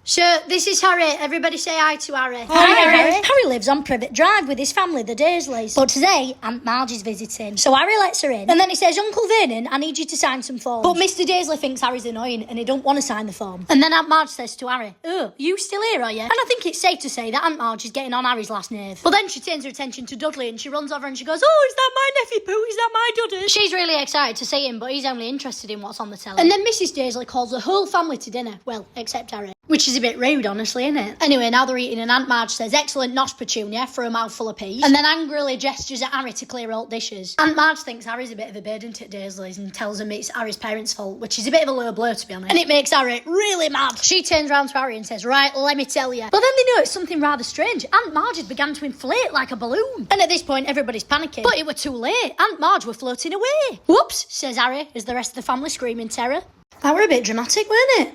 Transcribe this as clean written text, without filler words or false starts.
So, this is Harry. Everybody say hi to Harry. Hi, Harry. Harry lives on Privet Drive with his family, the Daisleys. But today, Aunt Marge is visiting. So Harry lets her in. And then he says, Uncle Vernon, I need you to sign some forms. But Mr. Daisley thinks Harry's annoying and he don't want to sign the form. And then Aunt Marge says to Harry, oh, you still here, are you? And I think it's safe to say that Aunt Marge is getting on Harry's last nerve. But then she turns her attention to Dudley and she runs over and she goes, oh, is that my nephew Pooh? Is that my Dudley? She's really excited to see him, but he's only interested in what's on the telly. And then Mrs. Daisley calls the whole family to dinner. Well, except Harry. Which is a bit rude, honestly, isn't it? Anyway, now they're eating and Aunt Marge says, excellent nosh, Petunia, for a mouthful of peas. And then angrily gestures at Harry to clear all dishes. Aunt Marge thinks Harry's a bit of a burden to Daisleys and tells him it's Harry's parents' fault, which is a bit of a low blow, to be honest. And it makes Harry really mad. She turns around to Harry and says, right, let me tell you. But then they notice something rather strange. Aunt Marge had begun to inflate like a balloon. And at this point, everybody's panicking. But it were too late. Aunt Marge were floating away. Whoops, says Harry, as the rest of the family scream in terror. That were a bit dramatic, weren't it?